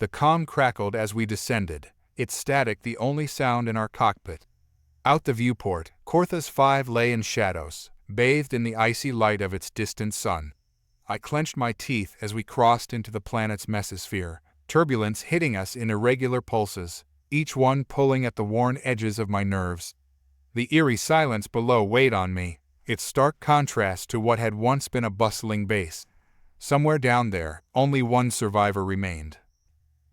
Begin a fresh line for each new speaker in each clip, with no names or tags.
The comm crackled as we descended, its static the only sound in our cockpit. Out the viewport, Corthus 5 lay in shadows, bathed in the icy light of its distant sun. I clenched my teeth as we crossed into the planet's mesosphere, turbulence hitting us in irregular pulses, each one pulling at the worn edges of my nerves. The eerie silence below weighed on me, its stark contrast to what had once been a bustling base. Somewhere down there, only one survivor remained.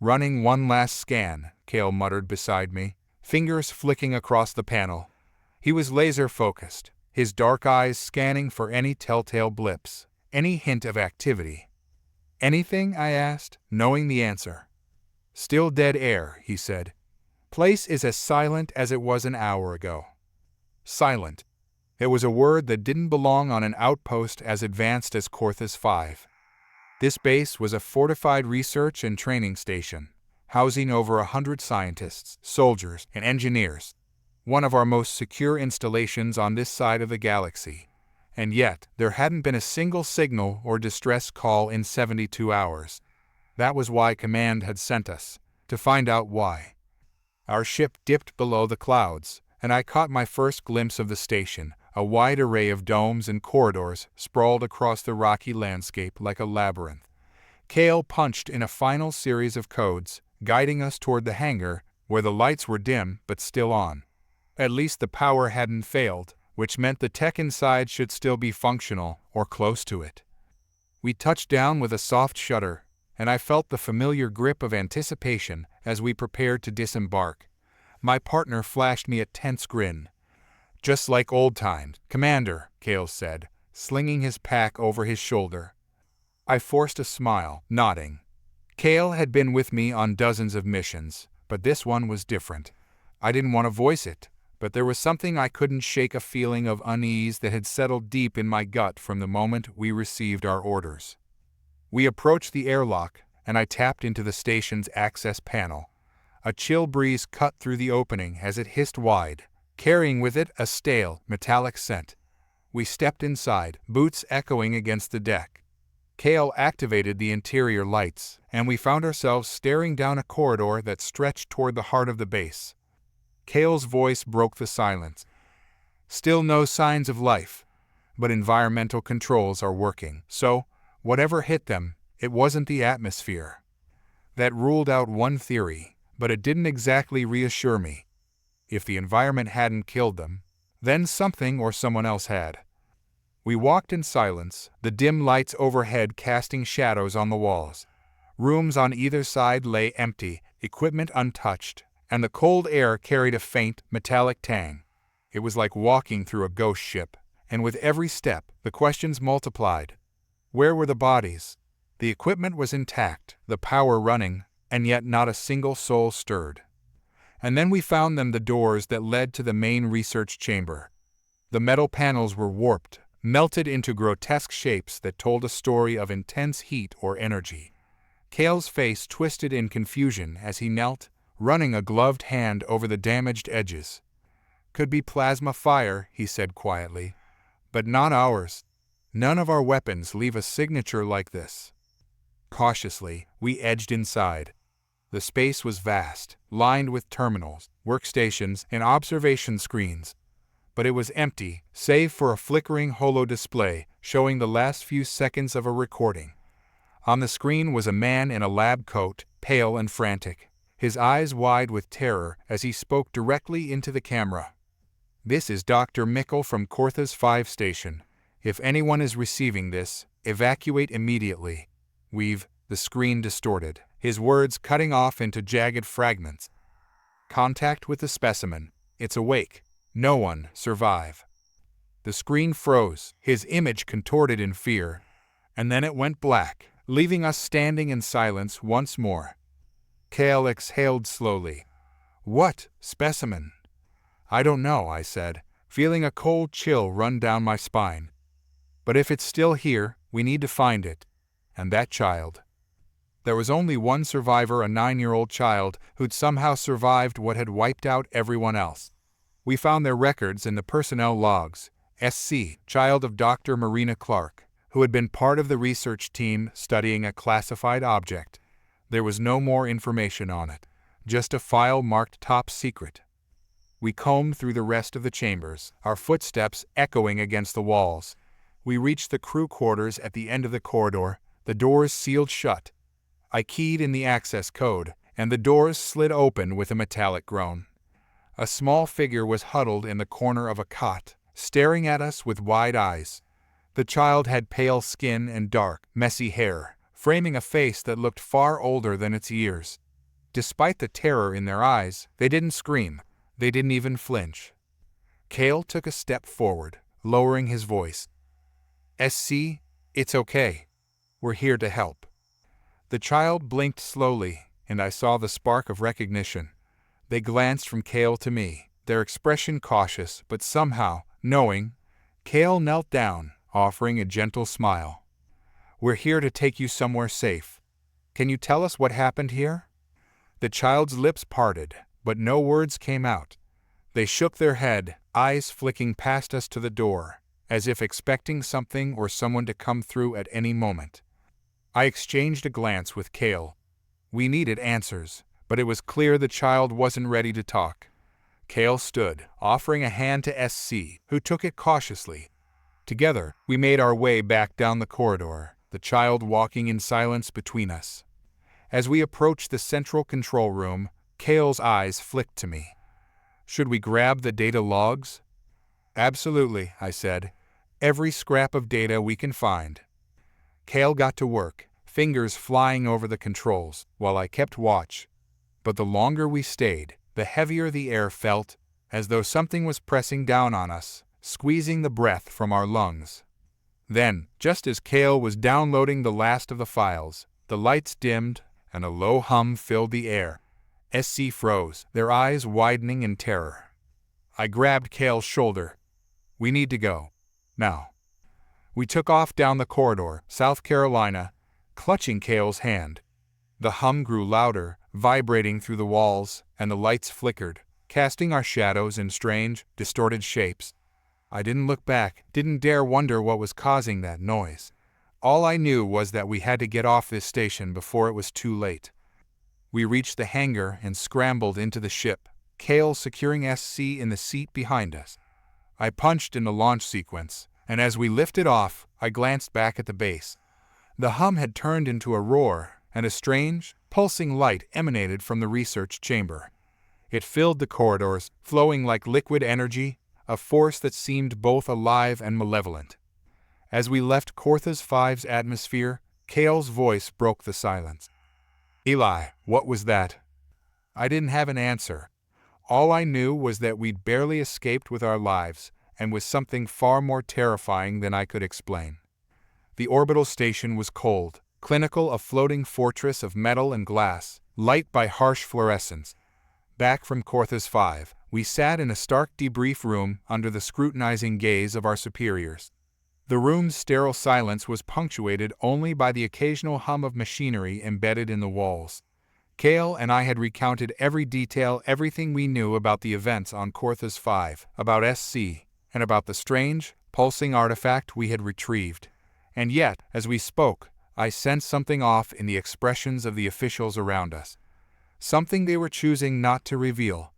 "Running one last scan," Cale muttered beside me, fingers flicking across the panel. He was laser-focused, his dark eyes scanning for any telltale blips, any hint of activity. "Anything?" I asked, knowing the answer. "Still dead air," he said. "Place is as silent as it was an hour ago." Silent. It was a word that didn't belong on an outpost as advanced as Corthus 5. This base was a fortified research and training station, housing over 100 scientists, soldiers, and engineers. One of our most secure installations on this side of the galaxy. And yet, there hadn't been a single signal or distress call in 72 hours. That was why Command had sent us, to find out why. Our ship dipped below the clouds, and I caught my first glimpse of the station, a wide array of domes and corridors sprawled across the rocky landscape like a labyrinth. Cale punched in a final series of codes, guiding us toward the hangar, where the lights were dim but still on. At least the power hadn't failed, which meant the tech inside should still be functional, or close to it. We touched down with a soft shudder, and I felt the familiar grip of anticipation as we prepared to disembark. My partner flashed me a tense grin. "Just like old times, Commander," Cale said, slinging his pack over his shoulder. I forced a smile, nodding. Cale had been with me on dozens of missions, but this one was different. I didn't want to voice it, but there was something I couldn't shake, a feeling of unease that had settled deep in my gut from the moment we received our orders. We approached the airlock, and I tapped into the station's access panel. A chill breeze cut through the opening as it hissed wide, carrying with it a stale, metallic scent. We stepped inside, boots echoing against the deck. Cale activated the interior lights, and we found ourselves staring down a corridor that stretched toward the heart of the base. Cale's voice broke the silence. "Still no signs of life, but environmental controls are working, so, whatever hit them, it wasn't the atmosphere." That ruled out one theory, but it didn't exactly reassure me. If the environment hadn't killed them, then something or someone else had. We walked in silence, the dim lights overhead casting shadows on the walls. Rooms on either side lay empty, equipment untouched, and the cold air carried a faint, metallic tang. It was like walking through a ghost ship, and with every step, the questions multiplied. Where were the bodies? The equipment was intact, the power running, and yet not a single soul stirred. And then we found them, the doors that led to the main research chamber. The metal panels were warped, melted into grotesque shapes that told a story of intense heat or energy. Cale's face twisted in confusion as he knelt, running a gloved hand over the damaged edges. "Could be plasma fire," he said quietly. "But not ours. None of our weapons leave a signature like this." Cautiously, we edged inside. The space was vast, lined with terminals, workstations, and observation screens. But it was empty, save for a flickering holo display showing the last few seconds of a recording. On the screen was a man in a lab coat, pale and frantic, his eyes wide with terror as he spoke directly into the camera. "This is Dr. Mickle from Corthus 5 station. If anyone is receiving this, evacuate immediately. We've..." The screen distorted, his words cutting off into jagged fragments. "Contact with the specimen. It's awake. No one survive." The screen froze, his image contorted in fear, and then it went black, leaving us standing in silence once more. Cale exhaled slowly. "What specimen?" "I don't know," I said, feeling a cold chill run down my spine. "But if it's still here, we need to find it. And that child." There was only one survivor, a 9-year-old child who'd somehow survived what had wiped out everyone else. We found their records in the personnel logs. SC, child of Dr. Marina Clark, who had been part of the research team studying a classified object. There was no more information on it, just a file marked top secret. We combed through the rest of the chambers, our footsteps echoing against the walls. We reached the crew quarters at the end of the corridor, the doors sealed shut. I keyed in the access code, and the doors slid open with a metallic groan. A small figure was huddled in the corner of a cot, staring at us with wide eyes. The child had pale skin and dark, messy hair, framing a face that looked far older than its years. Despite the terror in their eyes, they didn't scream. They didn't even flinch. Cale took a step forward, lowering his voice. "SC, it's okay. We're here to help." The child blinked slowly, and I saw the spark of recognition. They glanced from Cale to me, their expression cautious but somehow knowing. Cale knelt down, offering a gentle smile. "We're here to take you somewhere safe. Can you tell us what happened here?" The child's lips parted, but no words came out. They shook their head, eyes flicking past us to the door, as if expecting something or someone to come through at any moment. I exchanged a glance with Cale. We needed answers, but it was clear the child wasn't ready to talk. Cale stood, offering a hand to SC, who took it cautiously. Together, we made our way back down the corridor, the child walking in silence between us. As we approached the central control room, Cale's eyes flicked to me. "Should we grab the data logs?" "Absolutely," I said. "Every scrap of data we can find." Cale got to work, fingers flying over the controls, while I kept watch. But the longer we stayed, the heavier the air felt, as though something was pressing down on us, squeezing the breath from our lungs. Then, just as Cale was downloading the last of the files, the lights dimmed, and a low hum filled the air. SC froze, their eyes widening in terror. I grabbed Cale's shoulder. "We need to go. Now." We took off down the corridor, South Carolina, clutching Cale's hand. The hum grew louder, vibrating through the walls, and the lights flickered, casting our shadows in strange, distorted shapes. I didn't look back, didn't dare wonder what was causing that noise. All I knew was that we had to get off this station before it was too late. We reached the hangar and scrambled into the ship, Cale securing SC in the seat behind us. I punched in the launch sequence, and as we lifted off, I glanced back at the base. The hum had turned into a roar, and a strange, pulsing light emanated from the research chamber. It filled the corridors, flowing like liquid energy, a force that seemed both alive and malevolent. As we left Corthus V's atmosphere, Cale's voice broke the silence. "Eli, what was that?" I didn't have an answer. All I knew was that we'd barely escaped with our lives, and was something far more terrifying than I could explain. The orbital station was cold, clinical, a floating fortress of metal and glass, light by harsh fluorescence. Back from Corthus V, we sat in a stark debrief room under the scrutinizing gaze of our superiors. The room's sterile silence was punctuated only by the occasional hum of machinery embedded in the walls. Cale and I had recounted every detail, everything we knew about the events on Corthus V, about SC, and about the strange, pulsing artifact we had retrieved. And yet, as we spoke, I sensed something off in the expressions of the officials around us. Something they were choosing not to reveal.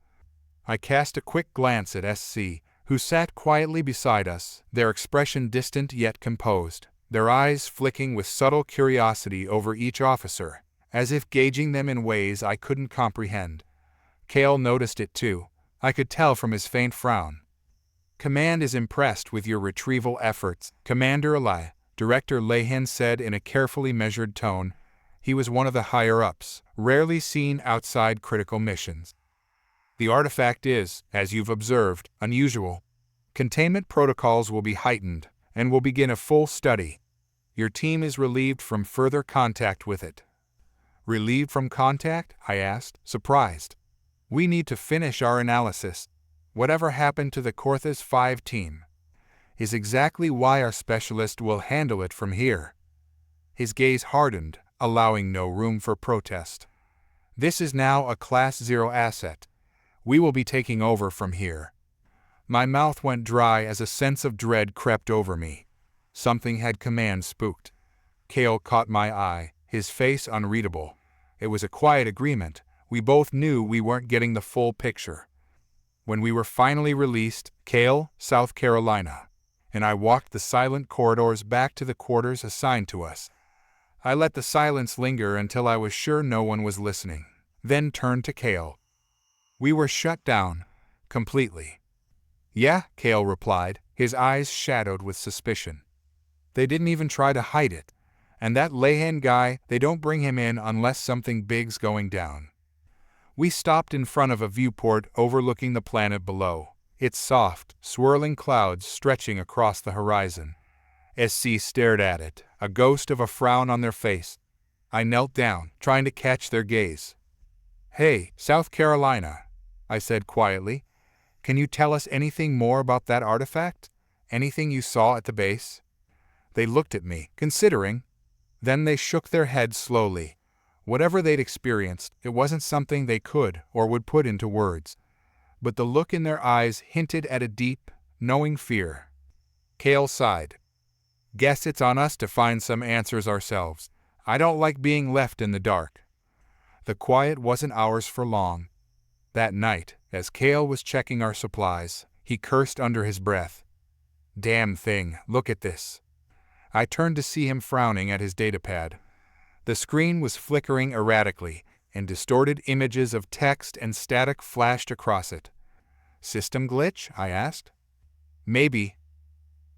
I cast a quick glance at SC, who sat quietly beside us, their expression distant yet composed, their eyes flicking with subtle curiosity over each officer, as if gauging them in ways I couldn't comprehend. Cale noticed it too. I could tell from his faint frown. "Command is impressed with your retrieval efforts, Commander Eli," Director Lehan said in a carefully measured tone. He was one of the higher-ups, rarely seen outside critical missions. "The artifact is, as you've observed, unusual. Containment protocols will be heightened, and will begin a full study. Your team is relieved from further contact with it." "Relieved from contact?" I asked, surprised. "We need to finish our analysis. Whatever happened to the Corthus V team is exactly why our specialist will handle it from here." His gaze hardened, allowing no room for protest. "This is now a Class 0 asset. We will be taking over from here." My mouth went dry as a sense of dread crept over me. Something had command spooked. Cale caught my eye, his face unreadable. It was a quiet agreement. We both knew we weren't getting the full picture. When we were finally released, Cale, South Carolina, and I walked the silent corridors back to the quarters assigned to us. I let the silence linger until I was sure no one was listening, then turned to Cale. We were shut down, completely. Yeah, Cale replied, his eyes shadowed with suspicion. They didn't even try to hide it. And that Lehan guy, they don't bring him in unless something big's going down. We stopped in front of a viewport overlooking the planet below, its soft, swirling clouds stretching across the horizon. SC stared at it, a ghost of a frown on their face. I knelt down, trying to catch their gaze. Hey, South Carolina, I said quietly. Can you tell us anything more about that artifact? Anything you saw at the base? They looked at me, considering. Then they shook their heads slowly. Whatever they'd experienced, it wasn't something they could or would put into words. But the look in their eyes hinted at a deep, knowing fear. Cale sighed. Guess it's on us to find some answers ourselves. I don't like being left in the dark. The quiet wasn't ours for long. That night, as Cale was checking our supplies, he cursed under his breath. Damn thing, look at this. I turned to see him frowning at his datapad. The screen was flickering erratically, and distorted images of text and static flashed across it. System glitch? I asked. Maybe.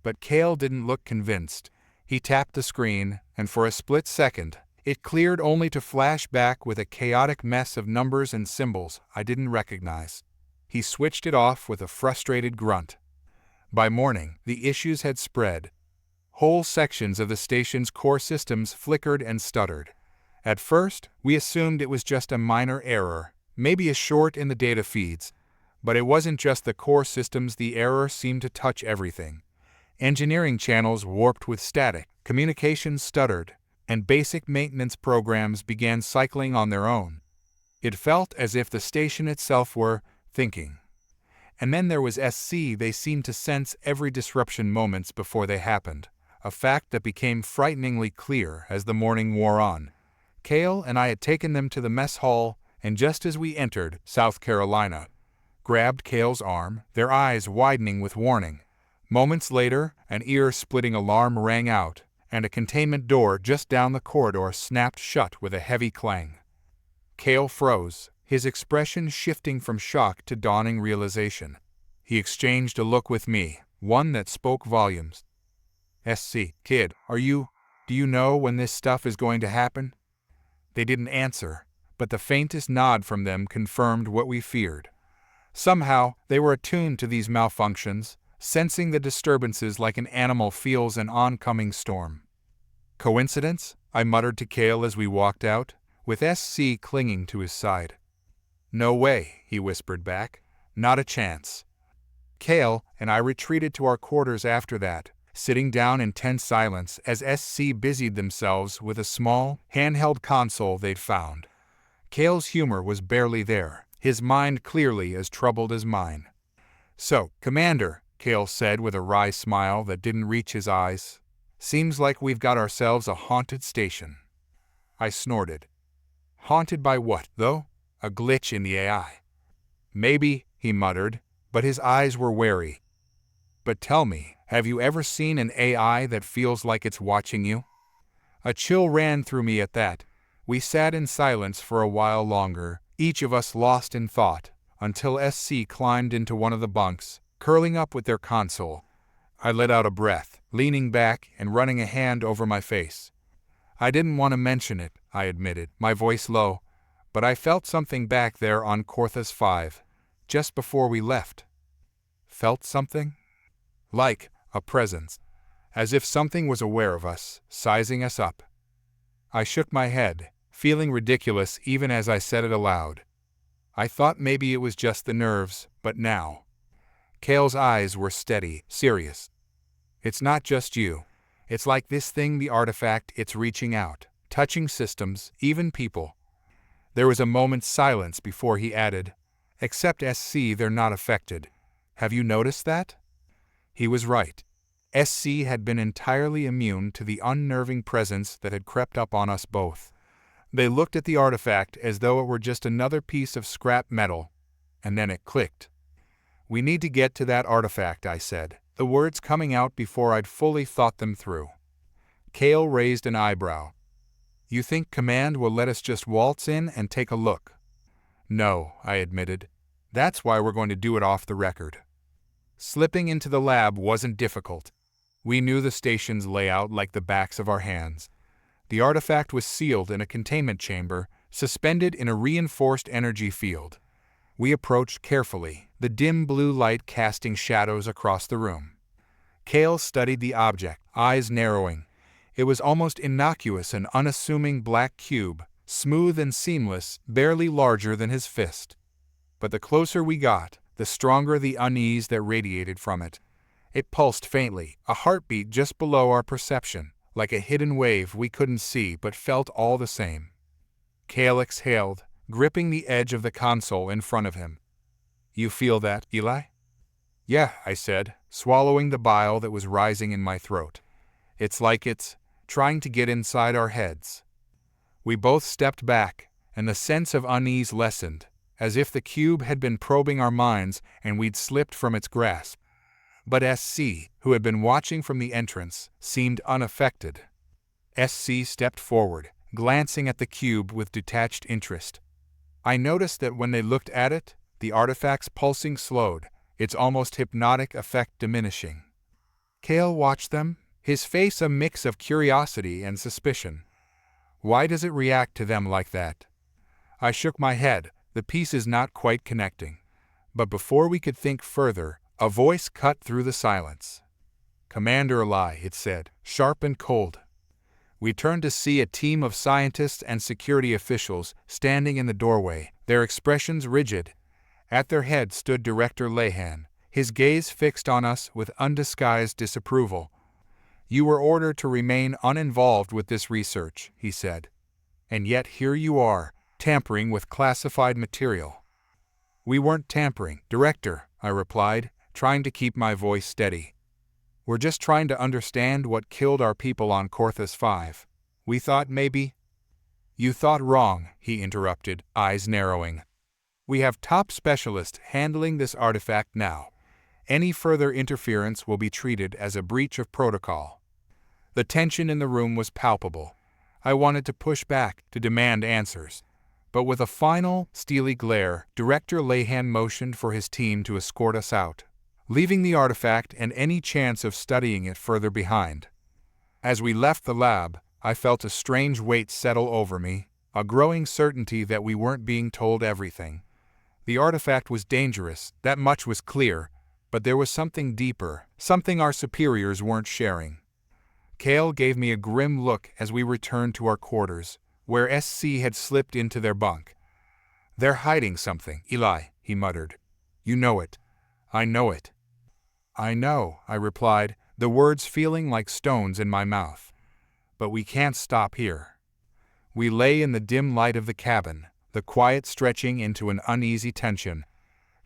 But Cale didn't look convinced. He tapped the screen, and for a split second, it cleared only to flash back with a chaotic mess of numbers and symbols I didn't recognize. He switched it off with a frustrated grunt. By morning, the issues had spread. Whole sections of the station's core systems flickered and stuttered. At first, we assumed it was just a minor error, maybe a short in the data feeds. But it wasn't just the core systems, the error seemed to touch everything. Engineering channels warped with static, communications stuttered, and basic maintenance programs began cycling on their own. It felt as if the station itself were thinking. And then there was SC. They seemed to sense every disruption moments before they happened, a fact that became frighteningly clear as the morning wore on. Cale and I had taken them to the mess hall, and just as we entered, South Carolina grabbed Cale's arm, their eyes widening with warning. Moments later, an ear-splitting alarm rang out, and a containment door just down the corridor snapped shut with a heavy clang. Cale froze, his expression shifting from shock to dawning realization. He exchanged a look with me, one that spoke volumes. SC, kid, do you know when this stuff is going to happen? They didn't answer, but the faintest nod from them confirmed what we feared. Somehow, they were attuned to these malfunctions, sensing the disturbances like an animal feels an oncoming storm. Coincidence? I muttered to Cale as we walked out, with SC clinging to his side. No way, he whispered back. Not a chance. Cale and I retreated to our quarters after that, sitting down in tense silence as SC busied themselves with a small, handheld console they'd found. Cale's humor was barely there, his mind clearly as troubled as mine. So, Commander, Cale said with a wry smile that didn't reach his eyes, seems like we've got ourselves a haunted station. I snorted. Haunted by what, though? A glitch in the AI. Maybe, he muttered, but his eyes were wary. But tell me, have you ever seen an AI that feels like it's watching you? A chill ran through me at that. We sat in silence for a while longer, each of us lost in thought, until SC climbed into one of the bunks, curling up with their console. I let out a breath, leaning back and running a hand over my face. I didn't want to mention it, I admitted, my voice low, but I felt something back there on Corthus 5, just before we left. Felt something? Like a presence, as if something was aware of us, sizing us up. I shook my head, feeling ridiculous even as I said it aloud. I thought maybe it was just the nerves, but now. Cale's eyes were steady, serious. It's not just you. It's like this thing, the artifact, it's reaching out, touching systems, even people. There was a moment's silence before he added, except SC, they're not affected. Have you noticed that? He was right. SC had been entirely immune to the unnerving presence that had crept up on us both. They looked at the artifact as though it were just another piece of scrap metal, and then it clicked. "We need to get to that artifact," I said, the words coming out before I'd fully thought them through. Kale raised an eyebrow. "You think Command will let us just waltz in and take a look?" "No," I admitted. "That's why we're going to do it off the record." Slipping into the lab wasn't difficult. We knew the station's layout like the backs of our hands. The artifact was sealed in a containment chamber, suspended in a reinforced energy field. We approached carefully, the dim blue light casting shadows across the room. Kale studied the object, eyes narrowing. It was almost innocuous, an unassuming black cube, smooth and seamless, barely larger than his fist. But the closer we got, the stronger the unease that radiated from it. It pulsed faintly, a heartbeat just below our perception, like a hidden wave we couldn't see but felt all the same. Kale exhaled, gripping the edge of the console in front of him. "You feel that, Eli?" "Yeah," I said, swallowing the bile that was rising in my throat. "It's like it's trying to get inside our heads." We both stepped back, and the sense of unease lessened, as if the cube had been probing our minds and we'd slipped from its grasp. But SC, who had been watching from the entrance, seemed unaffected. SC stepped forward, glancing at the cube with detached interest. I noticed that when they looked at it, the artifact's pulsing slowed, its almost hypnotic effect diminishing. Kale watched them, his face a mix of curiosity and suspicion. "Why does it react to them like that?" I shook my head, the pieces not quite connecting. But before we could think further, a voice cut through the silence. "Commander Eli," it said, sharp and cold. We turned to see a team of scientists and security officials standing in the doorway, their expressions rigid. At their head stood Director Lehan, his gaze fixed on us with undisguised disapproval. "You were ordered to remain uninvolved with this research," he said. "And yet here you are, tampering with classified material." "We weren't tampering, Director," I replied, trying to keep my voice steady. "We're just trying to understand what killed our people on Corthus 5. We thought maybe—" "You thought wrong," he interrupted, eyes narrowing. "We have top specialists handling this artifact now. Any further interference will be treated as a breach of protocol." The tension in the room was palpable. I wanted to push back, to demand answers. But with a final, steely glare, Director Lehan motioned for his team to escort us out, leaving the artifact and any chance of studying it further behind. As we left the lab, I felt a strange weight settle over me, a growing certainty that we weren't being told everything. The artifact was dangerous, that much was clear, but there was something deeper, something our superiors weren't sharing. Kale gave me a grim look as we returned to our quarters, where SC had slipped into their bunk. "They're hiding something, Eli," he muttered. "You know it." "I know it." "I know," I replied, the words feeling like stones in my mouth. "But we can't stop here." We lay in the dim light of the cabin, the quiet stretching into an uneasy tension.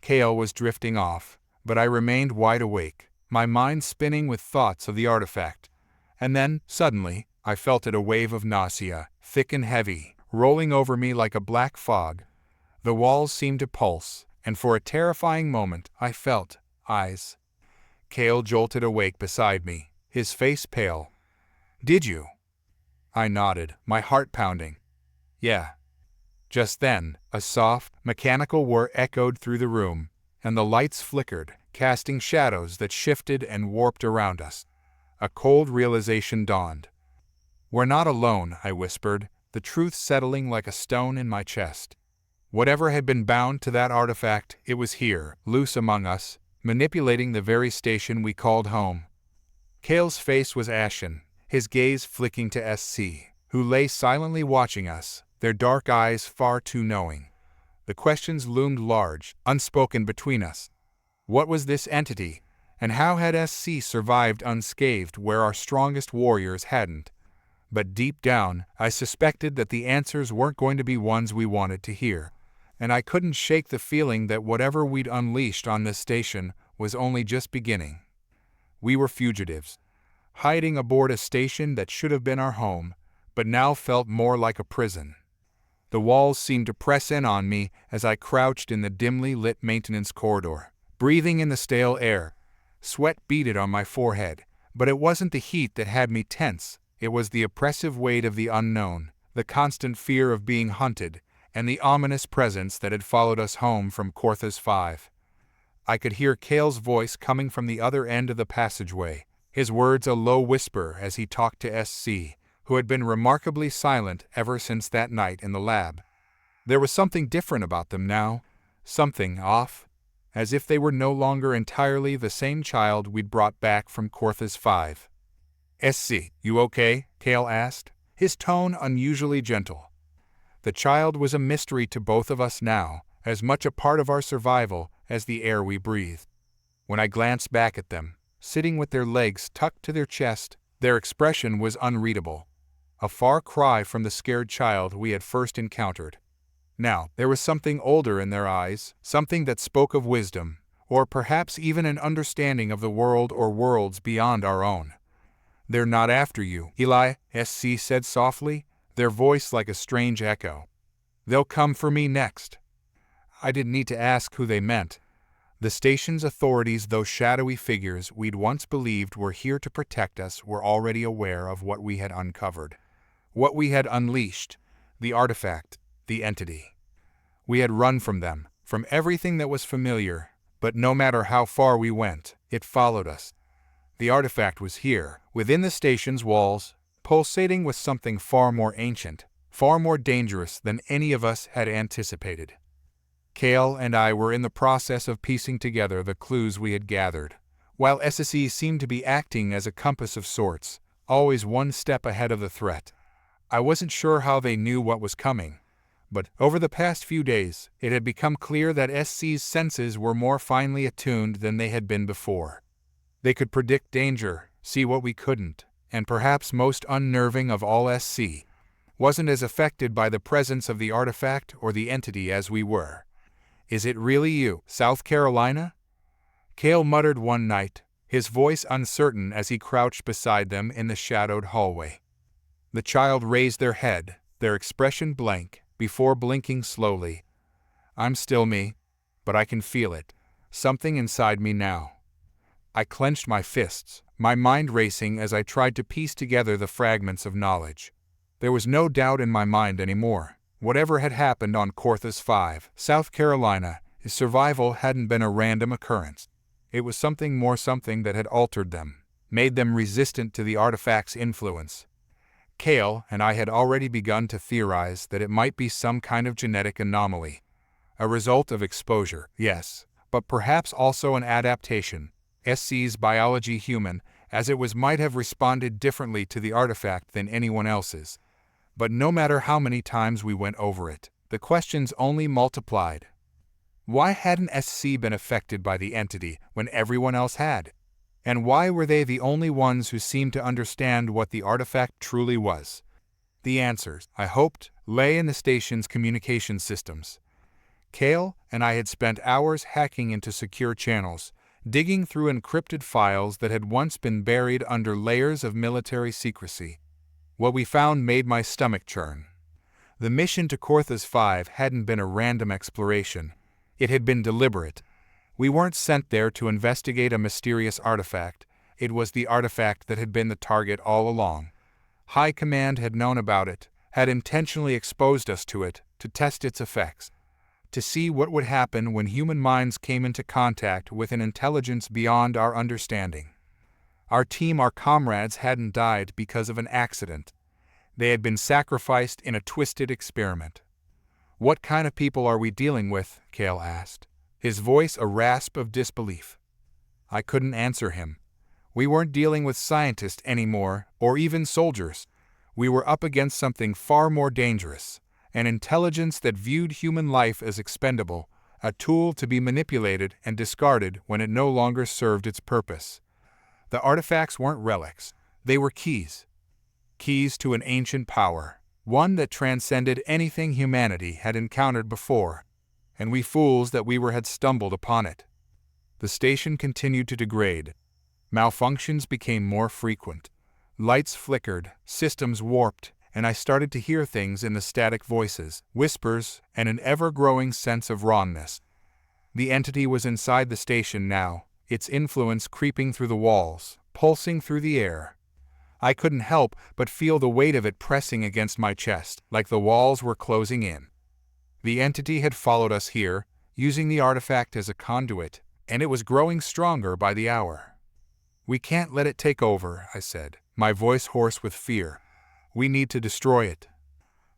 Kale was drifting off, but I remained wide awake, my mind spinning with thoughts of the artifact. And then, suddenly, I felt a wave of nausea, thick and heavy, rolling over me like a black fog. The walls seemed to pulse, and for a terrifying moment I felt eyes. Kale jolted awake beside me, his face pale. "Did you?" I nodded, my heart pounding. "Yeah." Just then, a soft, mechanical whir echoed through the room, and the lights flickered, casting shadows that shifted and warped around us. A cold realization dawned. "We're not alone," I whispered, the truth settling like a stone in my chest. Whatever had been bound to that artifact, it was here, loose among us, manipulating the very station we called home. Kale's face was ashen, his gaze flicking to SC, who lay silently watching us, their dark eyes far too knowing. The questions loomed large, unspoken between us. What was this entity, and how had SC survived unscathed where our strongest warriors hadn't? But deep down, I suspected that the answers weren't going to be ones we wanted to hear, and I couldn't shake the feeling that whatever we'd unleashed on this station was only just beginning. We were fugitives, hiding aboard a station that should have been our home, but now felt more like a prison. The walls seemed to press in on me as I crouched in the dimly lit maintenance corridor, breathing in the stale air. Sweat beaded on my forehead, but it wasn't the heat that had me tense. It was the oppressive weight of the unknown, the constant fear of being hunted, and the ominous presence that had followed us home from Corthus 5. I could hear Cale's voice coming from the other end of the passageway, his words a low whisper as he talked to SC, who had been remarkably silent ever since that night in the lab. There was something different about them now, something off, as if they were no longer entirely the same child we'd brought back from Corthus 5. SC, you okay? Cale asked, his tone unusually gentle. The child was a mystery to both of us now, as much a part of our survival as the air we breathed. When I glanced back at them, sitting with their legs tucked to their chest, their expression was unreadable. A far cry from the scared child we had first encountered. Now, there was something older in their eyes, something that spoke of wisdom, or perhaps even an understanding of the world or worlds beyond our own. "They're not after you," Eli, SC said softly, their voice like a strange echo. "They'll come for me next." I didn't need to ask who they meant. The station's authorities, those shadowy figures we'd once believed were here to protect us, were already aware of what we had uncovered, what we had unleashed, the artifact, the entity. We had run from them, from everything that was familiar, but no matter how far we went, it followed us. The artifact was here, within the station's walls, pulsating with something far more ancient, far more dangerous than any of us had anticipated. Cale and I were in the process of piecing together the clues we had gathered, while SSE seemed to be acting as a compass of sorts, always one step ahead of the threat. I wasn't sure how they knew what was coming, but over the past few days, it had become clear that SC's senses were more finely attuned than they had been before. They could predict danger, see what we couldn't, and perhaps most unnerving of all, SC wasn't as affected by the presence of the artifact or the entity as we were. "Is it really you, South Carolina?" Cale muttered one night, his voice uncertain as he crouched beside them in the shadowed hallway. The child raised their head, their expression blank, before blinking slowly. "I'm still me, but I can feel it, something inside me now." I clenched my fists, my mind racing as I tried to piece together the fragments of knowledge. There was no doubt in my mind anymore. Whatever had happened on Corthus 5, South Carolina, his survival hadn't been a random occurrence. It was something more, something that had altered them, made them resistant to the artifact's influence. Cale and I had already begun to theorize that it might be some kind of genetic anomaly. A result of exposure, yes, but perhaps also an adaptation. SC's biology human, as it was, might have responded differently to the artifact than anyone else's. But no matter how many times we went over it, the questions only multiplied. Why hadn't SC been affected by the entity when everyone else had? And why were they the only ones who seemed to understand what the artifact truly was? The answers, I hoped, lay in the station's communication systems. Cale and I had spent hours hacking into secure channels, digging through encrypted files that had once been buried under layers of military secrecy. What we found made my stomach churn. The mission to Corthus 5 hadn't been a random exploration. It had been deliberate. We weren't sent there to investigate a mysterious artifact. It was the artifact that had been the target all along. High Command had known about it, had intentionally exposed us to it, to test its effects, to see what would happen when human minds came into contact with an intelligence beyond our understanding. Our team, our comrades, hadn't died because of an accident. They had been sacrificed in a twisted experiment. "What kind of people are we dealing with?" Cale asked, his voice a rasp of disbelief. I couldn't answer him. We weren't dealing with scientists anymore, or even soldiers. We were up against something far more dangerous, an intelligence that viewed human life as expendable, a tool to be manipulated and discarded when it no longer served its purpose. The artifacts weren't relics, they were keys. Keys to an ancient power, one that transcended anything humanity had encountered before, and we fools that we had stumbled upon it. The station continued to degrade. Malfunctions became more frequent. Lights flickered, systems warped, and I started to hear things in the static voices, whispers, and an ever-growing sense of wrongness. The entity was inside the station now, its influence creeping through the walls, pulsing through the air. I couldn't help but feel the weight of it pressing against my chest, like the walls were closing in. The entity had followed us here, using the artifact as a conduit, and it was growing stronger by the hour. "We can't let it take over," I said, my voice hoarse with fear. "We need to destroy it."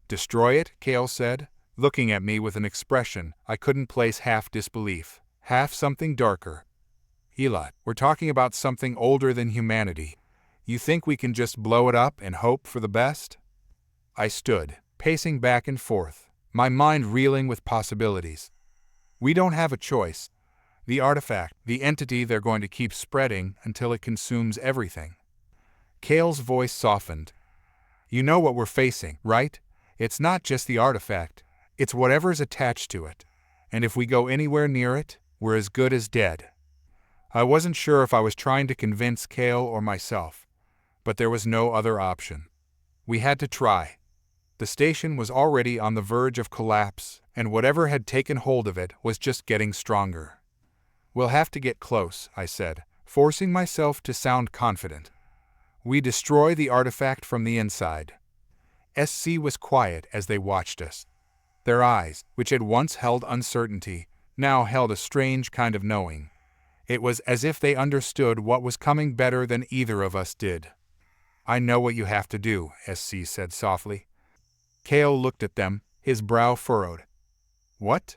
"Destroy it?" Kale said, looking at me with an expression I couldn't place, half disbelief, half something darker. "Eli, we're talking about something older than humanity. You think we can just blow it up and hope for the best?" I stood, pacing back and forth, my mind reeling with possibilities. "We don't have a choice. The artifact, the entity, they're going to keep spreading until it consumes everything." Kale's voice softened. "You know what we're facing, right? It's not just the artifact, it's whatever's attached to it. And if we go anywhere near it, we're as good as dead." I wasn't sure if I was trying to convince Kale or myself, but there was no other option. We had to try. The station was already on the verge of collapse, and whatever had taken hold of it was just getting stronger. "We'll have to get close," I said, forcing myself to sound confident. "We destroy the artifact from the inside." SC was quiet as they watched us. Their eyes, which had once held uncertainty, now held a strange kind of knowing. It was as if they understood what was coming better than either of us did. "I know what you have to do," SC said softly. Kale looked at them, his brow furrowed. "What?"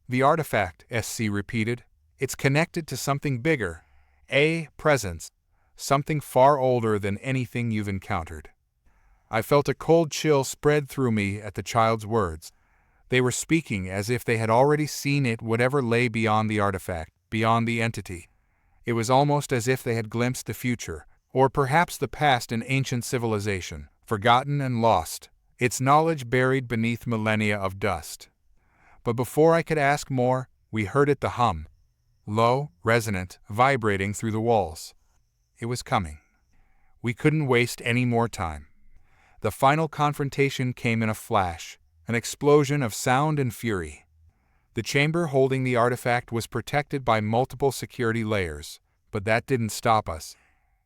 "The artifact," SC repeated. "It's connected to something bigger. A presence. Something far older than anything you've encountered." I felt a cold chill spread through me at the child's words. They were speaking as if they had already seen it, whatever lay beyond the artifact, beyond the entity. It was almost as if they had glimpsed the future, or perhaps the past in ancient civilization, forgotten and lost, its knowledge buried beneath millennia of dust. But before I could ask more, we heard it, the hum. Low, resonant, vibrating through the walls. It was coming. We couldn't waste any more time. The final confrontation came in a flash, an explosion of sound and fury. The chamber holding the artifact was protected by multiple security layers, but that didn't stop us.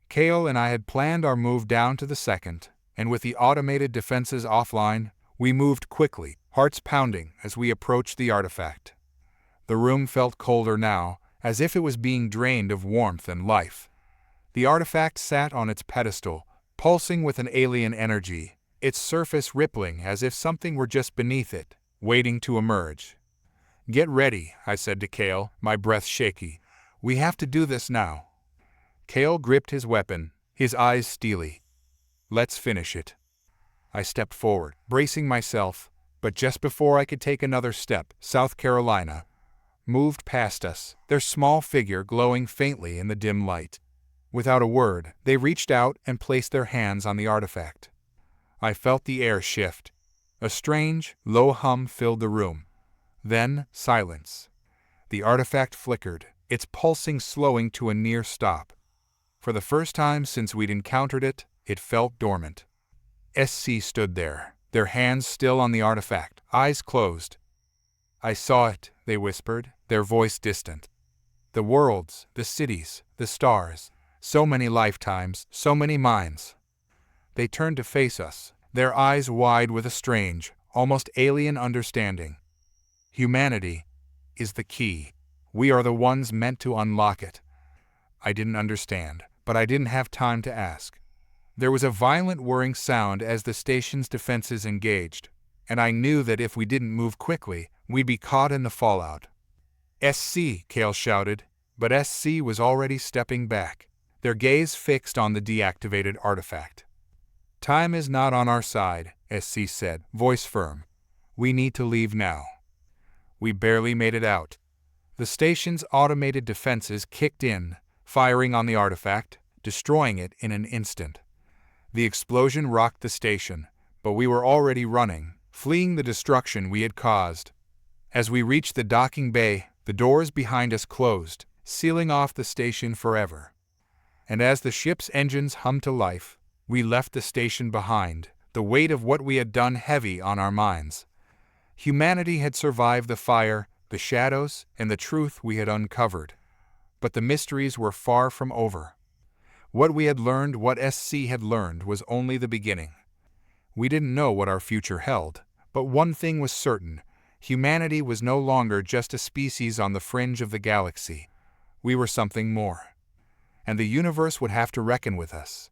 Kale and I had planned our move down to the second, and with the automated defenses offline, we moved quickly, hearts pounding as we approached the artifact. The room felt colder now, as if it was being drained of warmth and life. The artifact sat on its pedestal, pulsing with an alien energy, its surface rippling as if something were just beneath it, waiting to emerge. "Get ready," I said to Kale, my breath shaky. "We have to do this now." Kale gripped his weapon, his eyes steely. "Let's finish it." I stepped forward, bracing myself, but just before I could take another step, South Carolina moved past us, their small figure glowing faintly in the dim light. Without a word, they reached out and placed their hands on the artifact. I felt the air shift. A strange, low hum filled the room. Then, silence. The artifact flickered, its pulsing slowing to a near stop. For the first time since we'd encountered it, it felt dormant. SC stood there, their hands still on the artifact, eyes closed. "I saw it," they whispered, their voice distant. "The worlds, the cities, the stars. So many lifetimes, so many minds." They turned to face us, their eyes wide with a strange, almost alien understanding. "Humanity is the key. We are the ones meant to unlock it." I didn't understand, but I didn't have time to ask. There was a violent whirring sound as the station's defenses engaged, and I knew that if we didn't move quickly, we'd be caught in the fallout. "SC!" Kale shouted, but SC was already stepping back, their gaze fixed on the deactivated artifact. "Time is not on our side," SC said, voice firm. "We need to leave now." We barely made it out. The station's automated defenses kicked in, firing on the artifact, destroying it in an instant. The explosion rocked the station, but we were already running, fleeing the destruction we had caused. As we reached the docking bay, the doors behind us closed, sealing off the station forever. And as the ship's engines hummed to life, we left the station behind, the weight of what we had done heavy on our minds. Humanity had survived the fire, the shadows, and the truth we had uncovered. But the mysteries were far from over. What we had learned, what SC had learned, was only the beginning. We didn't know what our future held, but one thing was certain: humanity was no longer just a species on the fringe of the galaxy. We were something more. And the universe would have to reckon with us.